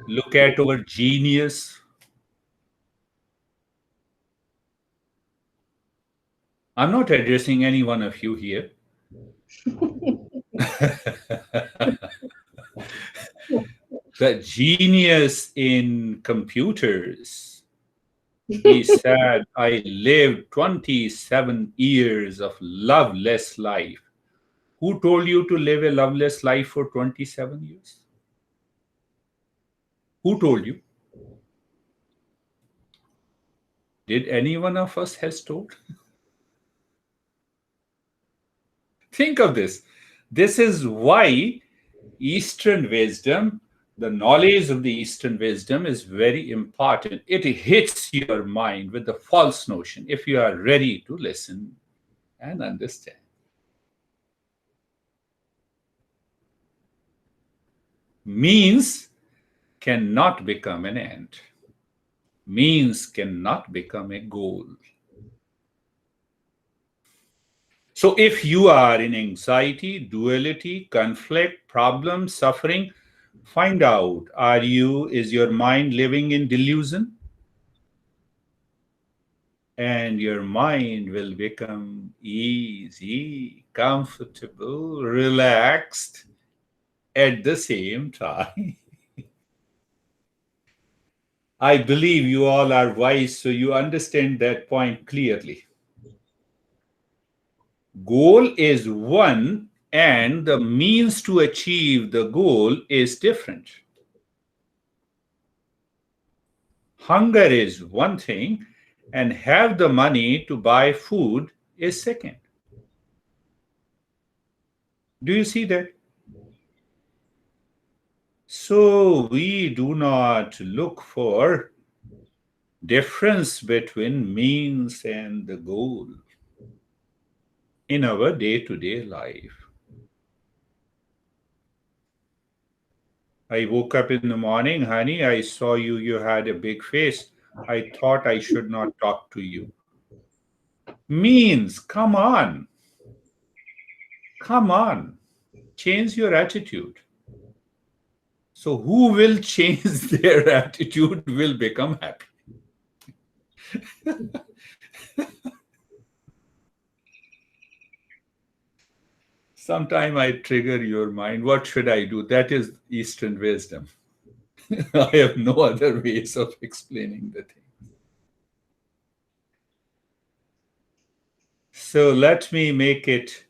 Look at our genius. I'm not addressing any one of you here. The genius in computers. He said, I lived 27 years of loveless life. Who told you to live a loveless life for 27 years? Who told you? Did any one of us has told? Think of this. This is why Eastern wisdom, the knowledge of the Eastern wisdom is very important. It hits your mind with the false notion if you are ready to listen and understand. Means cannot become an end. Means cannot become a goal. So if you are in anxiety, duality, conflict, problem, suffering, find out, is your mind living in delusion? And your mind will become easy, comfortable, relaxed at the same time. I believe you all are wise, so you understand that point clearly. Goal is one, and the means to achieve the goal is different. Hunger is one thing, and have the money to buy food is second. Do you see that? So we do not look for difference between means and the goal in our day-to-day life. I woke up in the morning, honey, I saw you had a big face. I thought I should not talk to you. Means, come on. Come on. Change your attitude. So who will change their attitude will become happy. Sometime I trigger your mind. What should I do? That is Eastern wisdom. I have no other ways of explaining the thing. So let me make it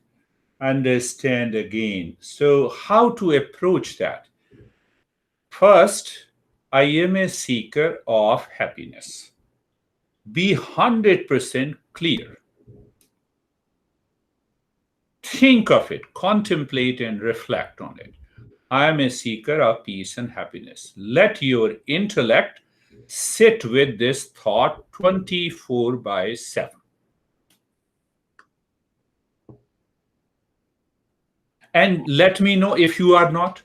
understand again. So how to approach that? First, I am a seeker of happiness. Be 100% clear. Think of it, contemplate and reflect on it. I am a seeker of peace and happiness. Let your intellect sit with this thought 24/7. And let me know if you are not.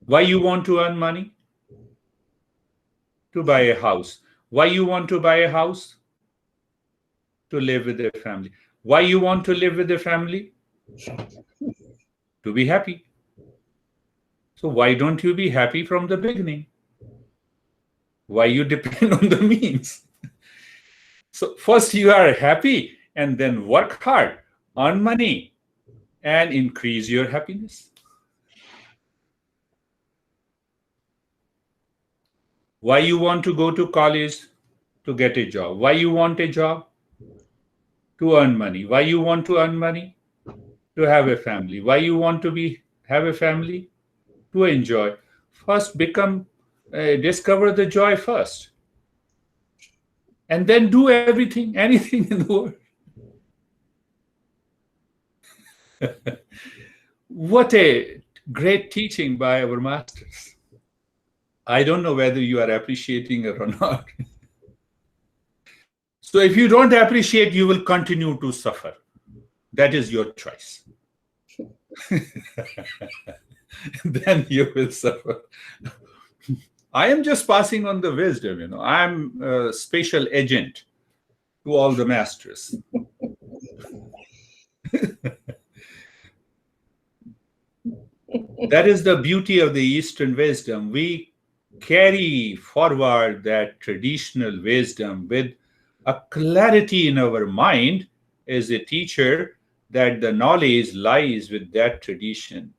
Why you want to earn money? To buy a house. Why you want to buy a house? To live with a family. Why you want to live with a family? To be happy. So why don't you be happy from the beginning? Why you depend on the means? So first you are happy and then work hard, earn money, and increase your happiness. Why you want to go to college? To get a job. Why you want a job? To earn money. Why you want to earn money? To have a family. Why you want to have a family? To enjoy. First discover the joy first. And then do everything, anything in the world. What a great teaching by our masters. I don't know whether you are appreciating it or not. So if you don't appreciate, you will continue to suffer. That is your choice. Then you will suffer. I am just passing on the wisdom, I'm a special agent to all the masters. That is the beauty of the Eastern wisdom. We carry forward that traditional wisdom with a clarity in our mind as a teacher that the knowledge lies with that tradition.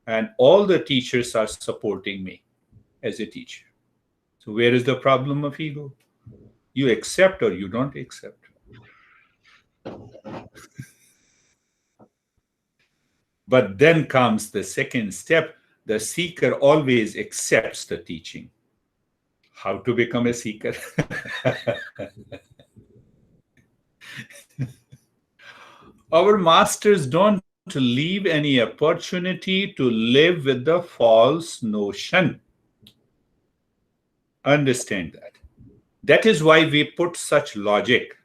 And all the teachers are supporting me as a teacher. So, where is the problem of ego? You accept or you don't accept. But then comes the second step. The seeker always accepts the teaching. How to become a seeker? Our masters don't leave any opportunity to live with the false notion. Understand that. That is why we put such logic.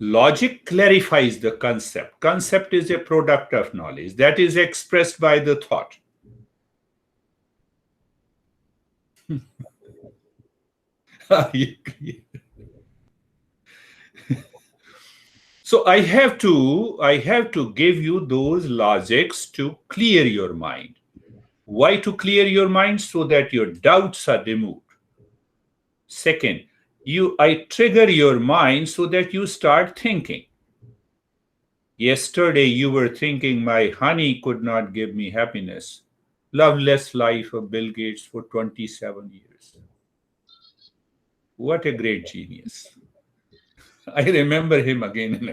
Logic clarifies the concept. Concept is a product of knowledge that is expressed by the thought. So I have to give you those logics to clear your mind. Why to clear your mind? So that your doubts are removed. Second, I trigger your mind so that you start thinking. Yesterday you were thinking my honey could not give me happiness. Loveless life of Bill Gates for 27 years. What a great genius. I remember him again and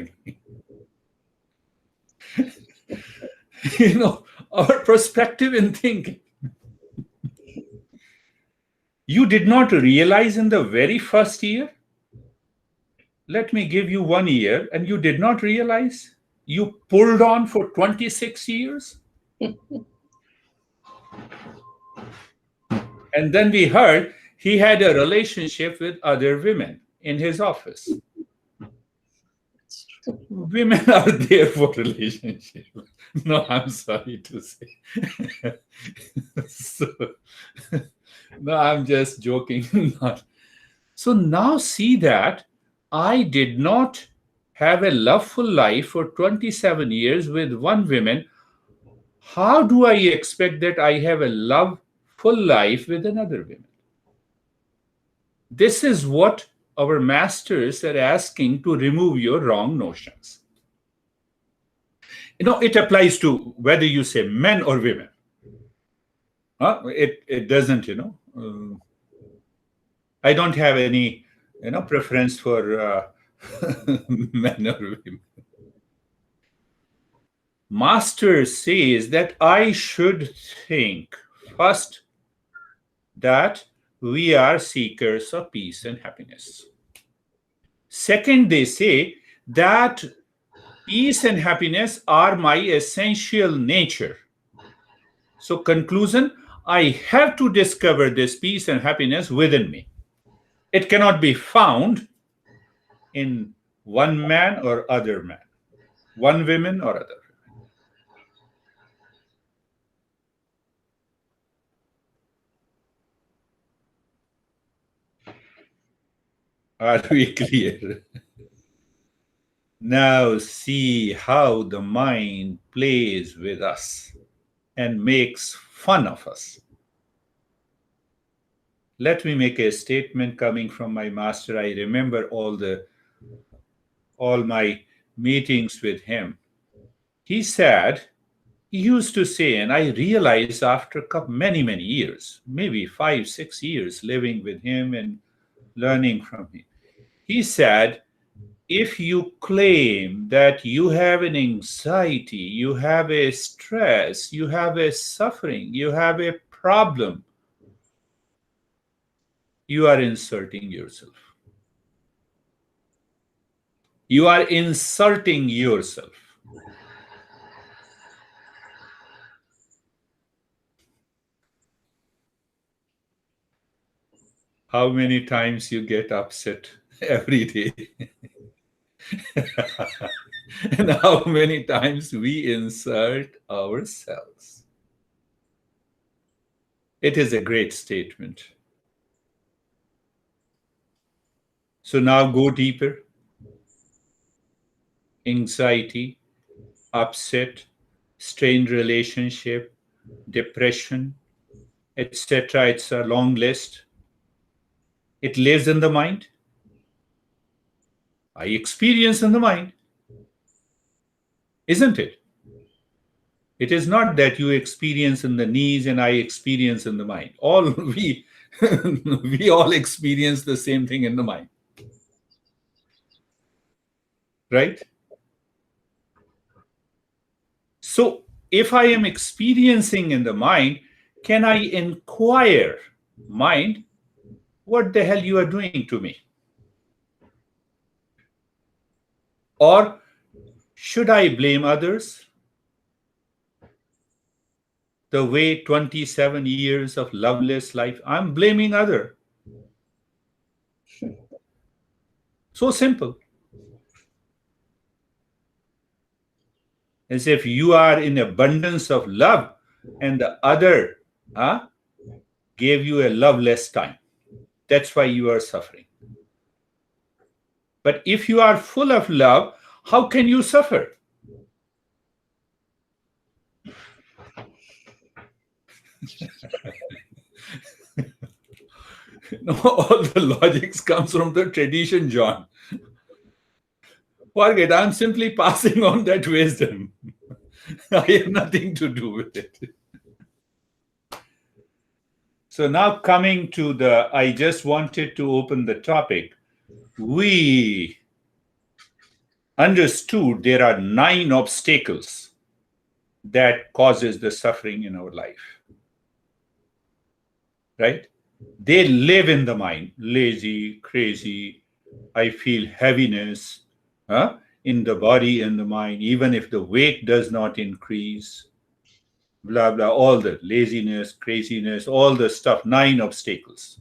again. Our perspective in thinking. You did not realize in the very first year? Let me give you 1 year and you did not realize? You pulled on for 26 years? And then we heard he had a relationship with other women in his office. Women are there for relationship. No, I'm sorry to say. So, no, I'm just joking. So now see that I did not have a loveful life for 27 years with one woman. How do I expect that I have a loveful life with another woman? This is what our masters are asking to remove your wrong notions. It applies to whether you say men or women. It doesn't, I don't have any, preference for men or women. Master says that I should think first that we are seekers of peace and happiness. Second, they say that peace and happiness are my essential nature. So, conclusion, I have to discover this peace and happiness within me. It cannot be found in one man or other man, one woman or other. Are we clear? Now see how the mind plays with us and makes fun of us. Let me make a statement coming from my master. I remember all my meetings with him. He said, he used to say, and I realized after many, many years, maybe 5, 6 years living with him and learning from him, he said, if you claim that you have an anxiety, you have a stress, you have a suffering, you have a problem, you are insulting yourself. You are insulting yourself. How many times you get upset every day? And how many times we insult ourselves? It is a great statement. So now go deeper. Anxiety, upset, strained relationship, depression, etc. It's a long list. It lives in the mind. I experience in the mind, isn't it? It is not that you experience in the knees and I experience in the mind. All we all experience the same thing in the mind. Right? So if I am experiencing in the mind, can I inquire, mind, what the hell you are doing to me? Or should I blame others? The way 27 years of loveless life, I'm blaming other. So simple. As if you are in abundance of love and the other gave you a loveless time. That's why you are suffering. But if you are full of love, how can you suffer? No, all the logics comes from the tradition, John. Forget, I'm simply passing on that wisdom. I have nothing to do with it. So now coming to I just wanted to open the topic. We understood there are 9 obstacles that causes the suffering in our life. Right? They live in the mind. Lazy, crazy, I feel heaviness in the body and the mind, even if the weight does not increase. Blah, blah, all the laziness, craziness, all the stuff, 9 obstacles.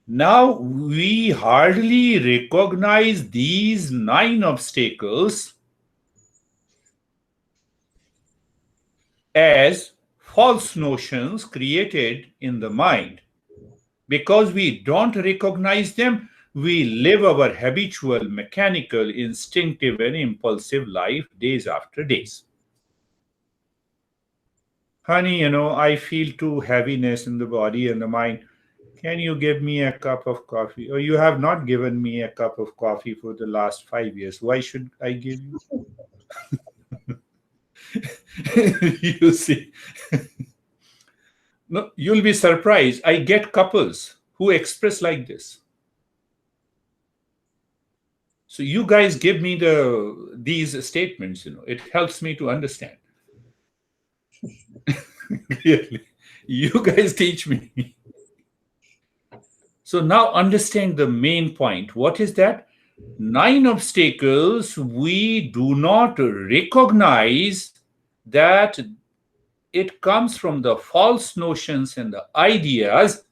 Now, we hardly recognize these 9 obstacles as false notions created in the mind. Because we don't recognize them, we live our habitual, mechanical, instinctive, and impulsive life days after days. Honey, I feel too heaviness in the body and the mind. Can you give me a cup of coffee? Or you have not given me a cup of coffee for the last 5 years. Why should I give you? You see. No, you'll be surprised. I get couples who express like this. So you guys give me these statements, it helps me to understand. Really. You guys teach me. So now understand the main point. What is that? 9 obstacles we do not recognize that it comes from the false notions and the ideas.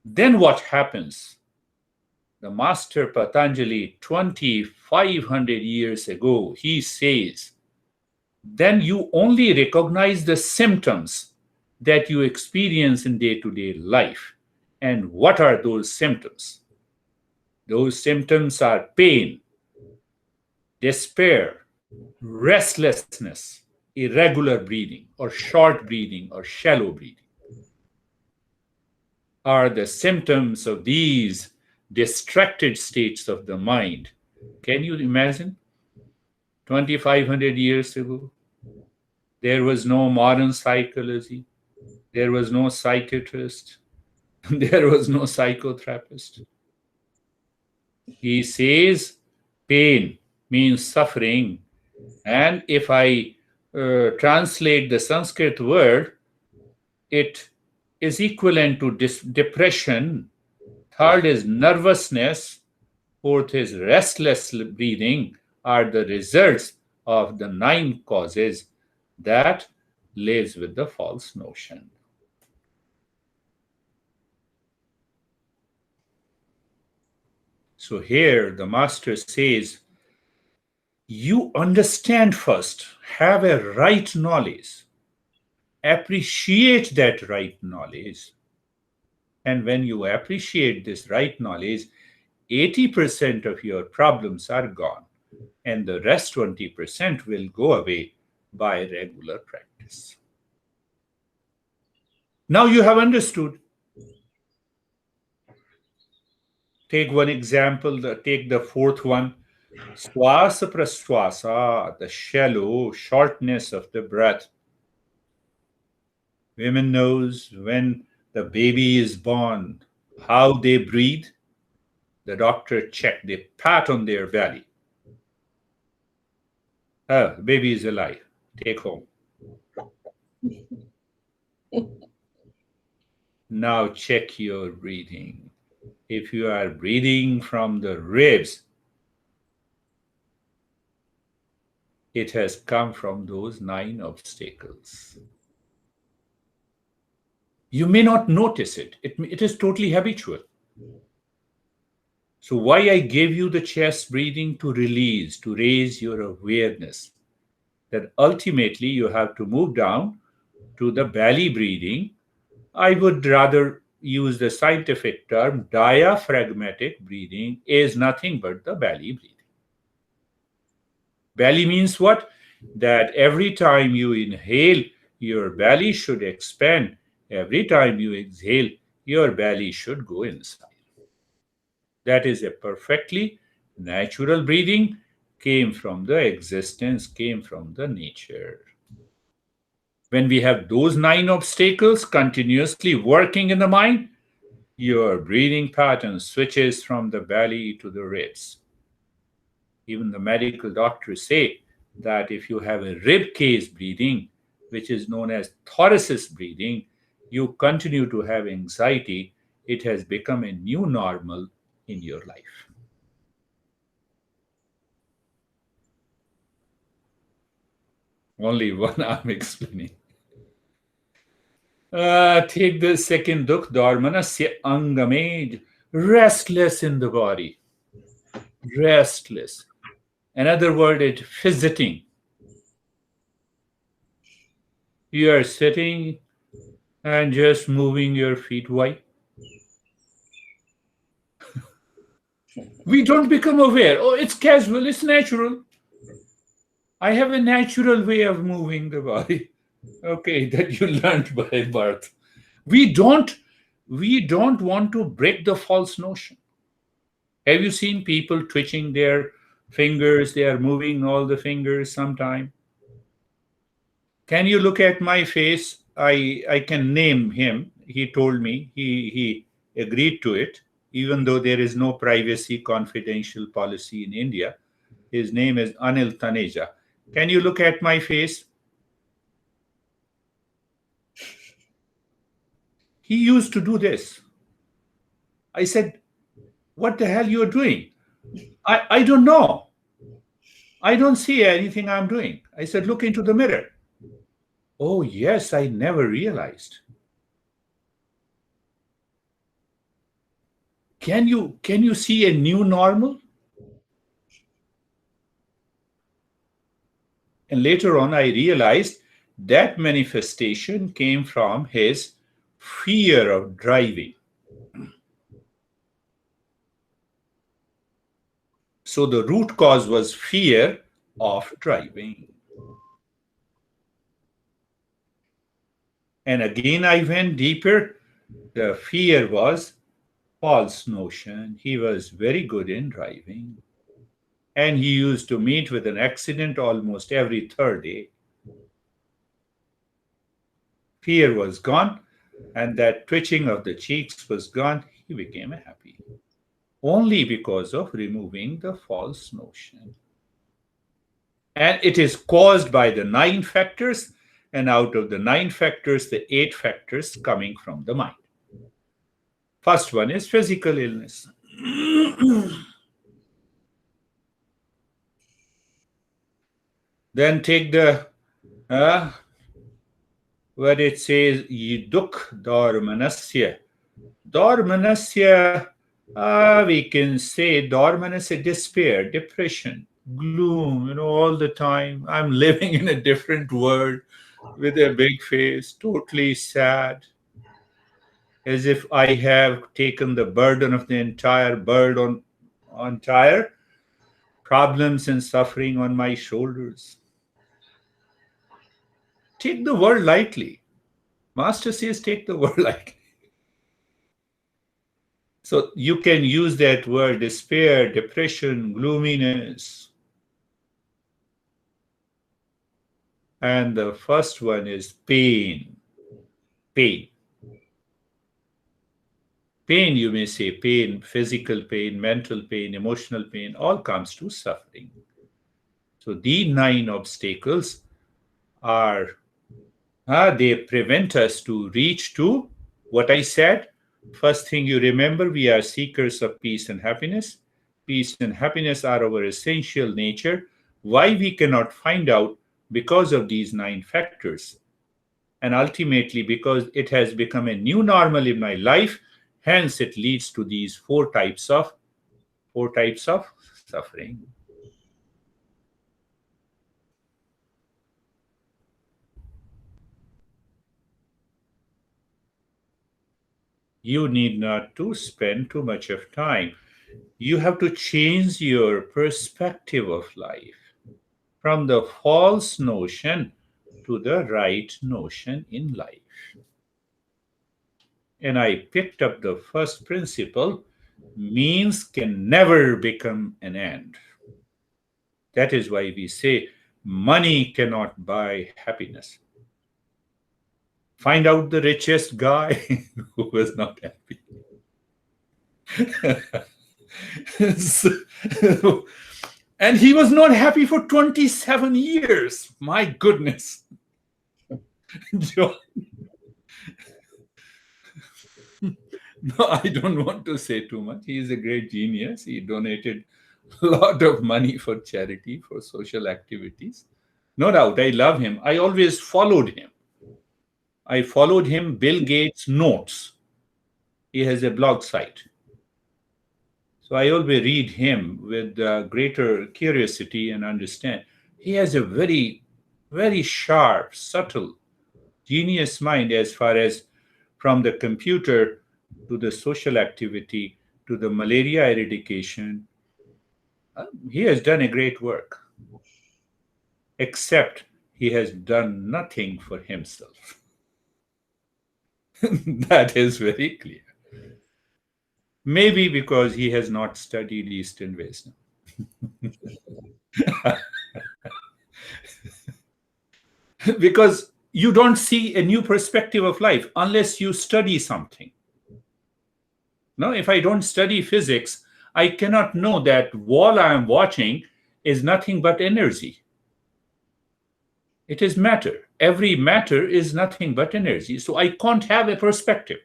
Then what happens? The master Patanjali, 2,500 years ago, he says, then you only recognize the symptoms that you experience in day-to-day life. And what are those symptoms? Those symptoms are pain, despair, restlessness, irregular breathing, or short breathing, or shallow breathing. Are the symptoms of these distracted states of the mind. Can you imagine? 2,500 years ago, there was no modern psychology, there was no psychiatrist, there was no psychotherapist. He says pain means suffering. And if I translate the Sanskrit word, it is equivalent to depression. Third is nervousness. Fourth is restless breathing, are the results of the 9 causes that lives with the false notion. So here the master says, you understand first, have a right knowledge, appreciate that right knowledge. And when you appreciate this right knowledge, 80% of your problems are gone. and the rest 20% will go away by regular practice. Now you have understood. Take one example, take the fourth one. Swasa praswasa, the shallow shortness of the breath. Women knows when the baby is born, how they breathe. The doctor check, they pat on their belly. Oh, the baby is alive. Take home. Now check your breathing. If you are breathing from the ribs, it has come from those 9 obstacles. You may not notice it. It is totally habitual. So why I gave you the chest breathing? To release, to raise your awareness. That ultimately you have to move down to the belly breathing. I would rather use the scientific term diaphragmatic breathing is nothing but the belly breathing. Belly means what? That every time you inhale, your belly should expand. Every time you exhale, your belly should go inside. That is a perfectly natural breathing, came from the existence, came from the nature. When we have those 9 obstacles continuously working in the mind, your breathing pattern switches from the belly to the ribs. Even the medical doctors say that if you have a rib cage breathing, which is known as thoracic breathing, you continue to have anxiety. It has become a new normal in your life. Only one I'm explaining. Take the second dukh, dharmanasya angame, restless in the body. Restless. Another word is fidgeting. You are sitting and just moving your feet. Why? We don't become aware. Oh, it's casual, it's natural. I have a natural way of moving the body. Okay, that you learned by birth. We don't we don't want to break the false notion. Have you seen people twitching their fingers? They are moving all the fingers sometime. Can you look at my face? I can name him. He told me he agreed to it, even though there is no privacy confidential policy in India. His name is Anil Taneja. Can you look at my face? He used to do this. I said, "What the hell you are doing?" I don't know. I don't see anything I'm doing. I said, "Look into the mirror." Oh, yes, I never realized. Can you see a new normal? And later on, I realized that manifestation came from his fear of driving. So the root cause was fear of driving. And again, I went deeper. The fear was false notion. He was very good in driving. And he used to meet with an accident almost every third day. Fear was gone, and that twitching of the cheeks was gone. He became happy only because of removing the false notion. And it is caused by the 9 factors, and out of the 9 factors, the 8 factors coming from the mind. First one is physical illness. Then take the where it says yiduk dormanasya. Dormanasya, we can say dormanasya, despair, depression, gloom, all the time. I'm living in a different world with a big face, totally sad, as if I have taken the burden of the entire bird on entire problems and suffering on my shoulders. Take the world lightly. Master says, take the world lightly. So you can use that word despair, depression, gloominess. And the first one is pain. Pain. Pain, you may say, pain, physical pain, mental pain, emotional pain, all comes to suffering. So these 9 obstacles are, they prevent us to reach to what I said. First thing you remember, we are seekers of peace and happiness. Peace and happiness are our essential nature. Why we cannot find out? Because of these 9 factors. And ultimately, because it has become a new normal in my life, hence it leads to these four types of suffering. You need not to spend too much of time. You have to change your perspective of life from the false notion to the right notion in life. And I picked up the first principle: means can never become an end. That is why we say money cannot buy happiness. Find out the richest guy who was not happy. And he was not happy for 27 years. My goodness. No, I don't want to say too much. He is a great genius. He donated a lot of money for charity, for social activities. No doubt, I love him. I always followed him. I followed him, Bill Gates Notes. He has a blog site. So I always read him with greater curiosity and understand. He has a very, very sharp, subtle, genius mind as far as from the computer to the social activity to the malaria eradication. He has done a great work, except he has done nothing for himself. That is very clear. Maybe because he has not studied Eastern wisdom. Because you don't see a new perspective of life unless you study something. No, if I don't study physics, I cannot know that wall I am watching is nothing but energy. It is matter. Every matter is nothing but energy. So I can't have a perspective.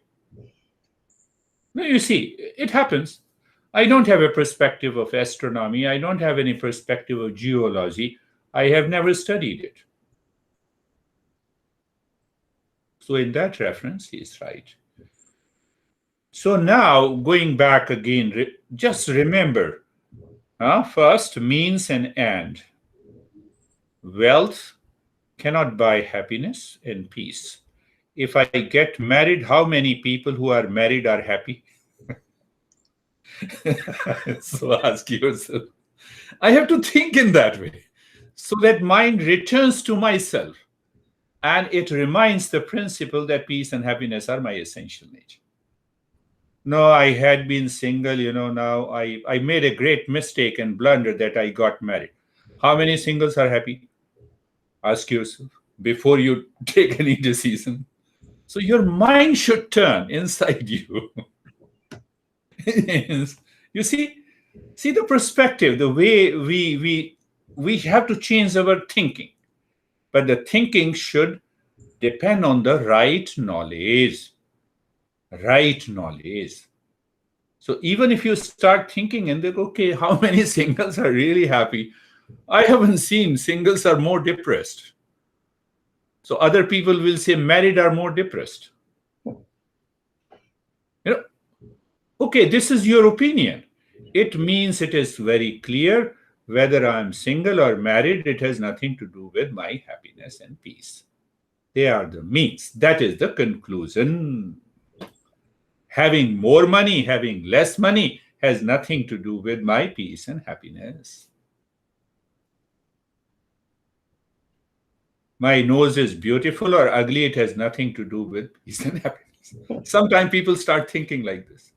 No, you see, it happens. I don't have a perspective of astronomy. I don't have any perspective of geology. I have never studied it. So in that reference, he is right. So now, going back again, just remember, first, means and end. Wealth cannot buy happiness and peace. If I get married, how many people who are married are happy? So ask yourself. I have to think in that way, so that mind returns to myself. And it reminds the principle that peace and happiness are my essential nature. No, I had been single, now I made a great mistake and blunder that I got married. How many singles are happy? Ask yourself before you take any decision. So your mind should turn inside you. You see the perspective, the way we have to change our thinking. But the thinking should depend on the right knowledge. Right knowledge. So even if you start thinking and think, okay, how many singles are really happy? I haven't seen singles are more depressed. So other people will say married are more depressed. Okay, this is your opinion. It means it is very clear whether I'm single or married, it has nothing to do with my happiness and peace. They are the means. That is the conclusion. Having more money, having less money has nothing to do with my peace and happiness. My nose is beautiful or ugly, it has nothing to do with peace and happiness. Sometimes people start thinking like this.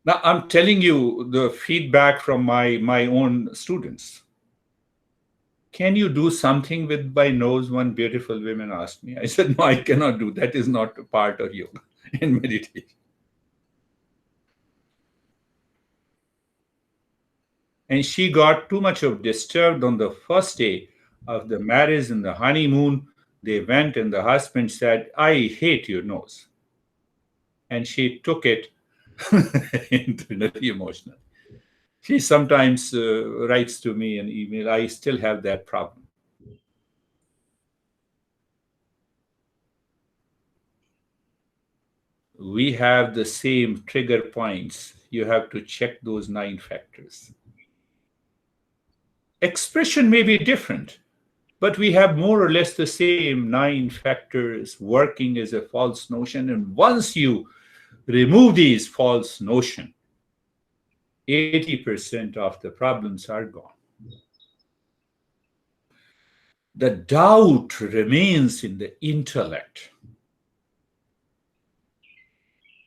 Now, I'm telling you the feedback from my own students. Can you do something with my nose? One beautiful woman asked me. I said, no, I cannot do. That is not a part of yoga and meditation. And she got too much of disturbed on the first day of the marriage and the honeymoon. They went and the husband said, I hate your nose. And she took it internally emotional. She sometimes writes to me an email, I still have that problem. We have the same trigger points. You have to check those 9 factors. Expression may be different, but we have more or less the same 9 factors working as a false notion. And once you remove these false notions, 80% of the problems are gone. The doubt remains in the intellect.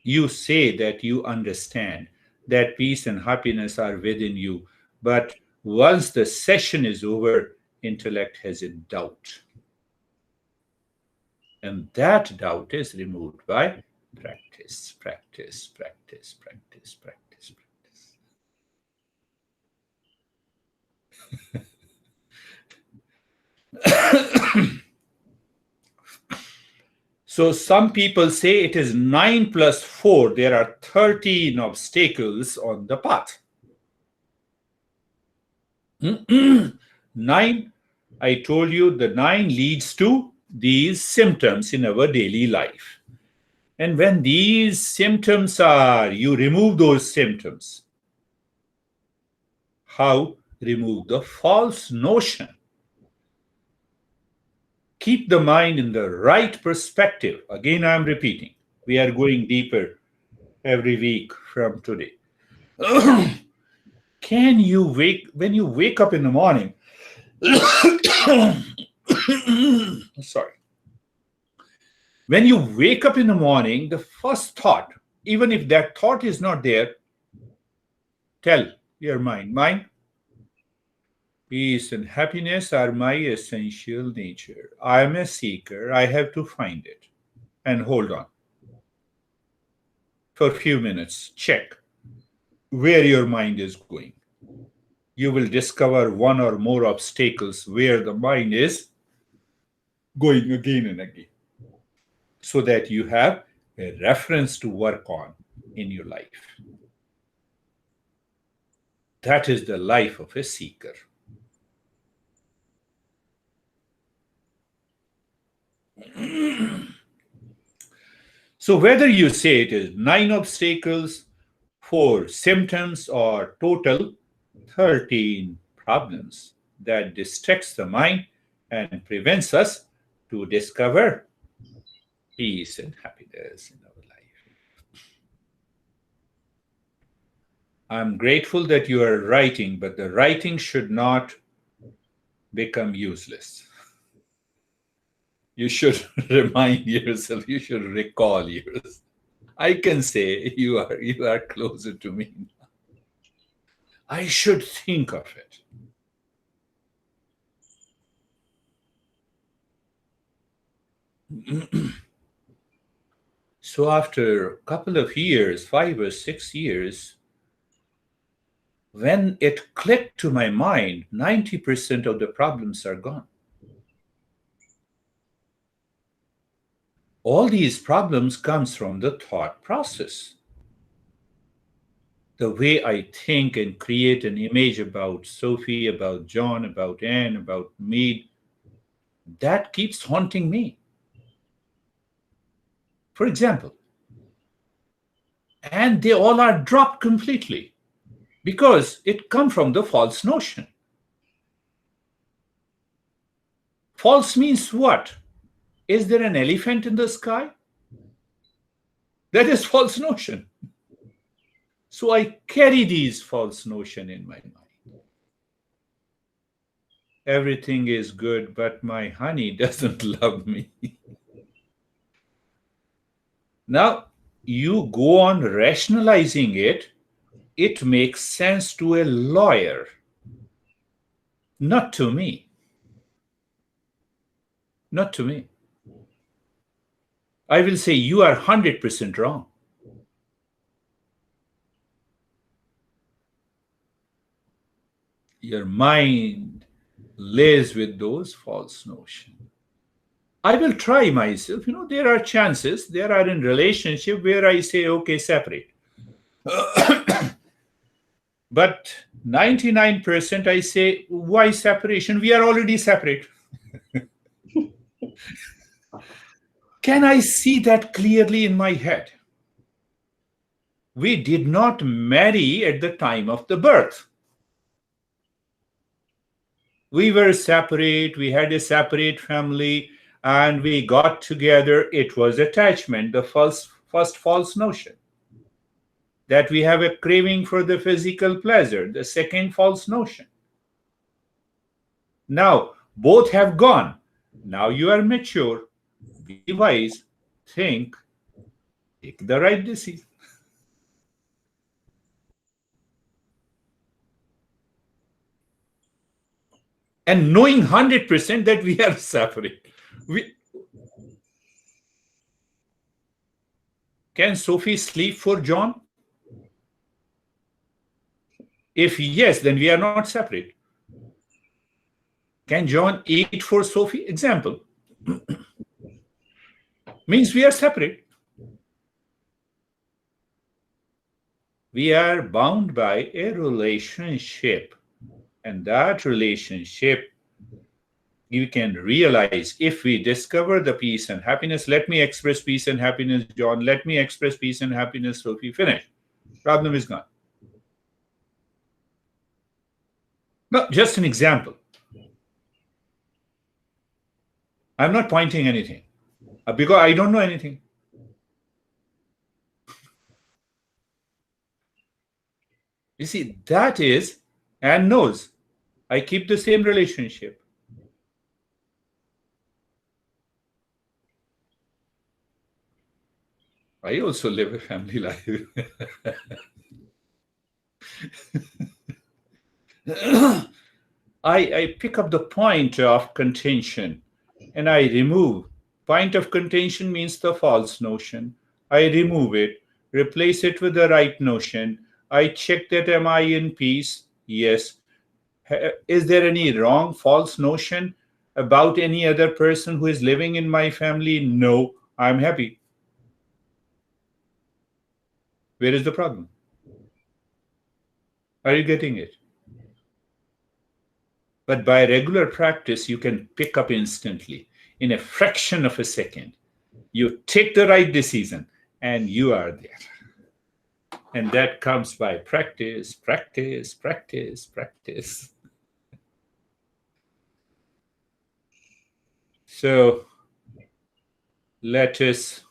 You say that you understand that peace and happiness are within you, but once the session is over, intellect has a doubt. And that doubt is removed by practice, practice, practice, practice, practice, practice. So some people say it is 9 plus 4. There are 13 obstacles on the path. 9, I told you the 9 leads to these symptoms in our daily life. And when these symptoms are, you remove those symptoms. How? Remove the false notion. Keep the mind in the right perspective. Again, I'm repeating. We are going deeper every week from today. Can you when you wake up in the morning, sorry. When you wake up in the morning, the first thought, even if that thought is not there, tell your mind, peace and happiness are my essential nature. I am a seeker. I have to find it. And hold on. For a few minutes, check where your mind is going. You will discover one or more obstacles where the mind is going again and again, so that you have a reference to work on in your life. That is the life of a seeker. So whether you say it is 9 obstacles, 4 symptoms, or total 13 problems that distracts the mind and prevents us to discover peace and happiness in our life. I'm grateful that you are writing, but the writing should not become useless. You should remind yourself, you should recall yourself. I can say you are closer to me. I should think of it. So after a couple of years, 5 or 6 years, when it clicked to my mind, 90% of the problems are gone. All these problems comes from the thought process. The way I think and create an image about Sophie, about John, about Anne, about me, that keeps haunting me. For example, and they all are dropped completely because it comes from the false notion. False means what? Is there an elephant in the sky? That is false notion. So I carry these false notion in my mind. everything is good, but my honey doesn't love me. Now, you go on rationalizing it, it makes sense to a lawyer, not to me. Not to me. I will say you are 100% wrong. Your mind lays with those false notions. I will try myself. There are chances, there are in relationship where I say, okay, separate. But 99% I say, why separation? We are already separate. Can I see that clearly in my head? We did not marry at the time of the birth. We were separate, we had a separate family, and we got together. It was attachment, the first false notion. That we have a craving for the physical pleasure, the second false notion. Now, both have gone. Now you are mature, be wise, think, take the right decision. And knowing 100% that we are separate. Can Sophie sleep for John? If yes, then we are not separate. Can John eat for Sophie? Example. Means we are separate. We are bound by a relationship. And that relationship, you can realize if we discover the peace and happiness. Let me express peace and happiness, John. Let me express peace and happiness, Sophie. Finish. Problem is gone. No, just an example. I'm not pointing anything because I don't know anything. You see, that is and knows. I keep the same relationship. I also live a family life. I pick up the point of contention and I remove. Point of contention means the false notion. I remove it, replace it with the right notion. I check that am I in peace? Yes. Is there any wrong, false notion about any other person who is living in my family? No, I'm happy. Where is the problem? Are you getting it? But by regular practice, you can pick up instantly in a fraction of a second. You take the right decision and you are there. And that comes by practice, practice, practice, practice. So let us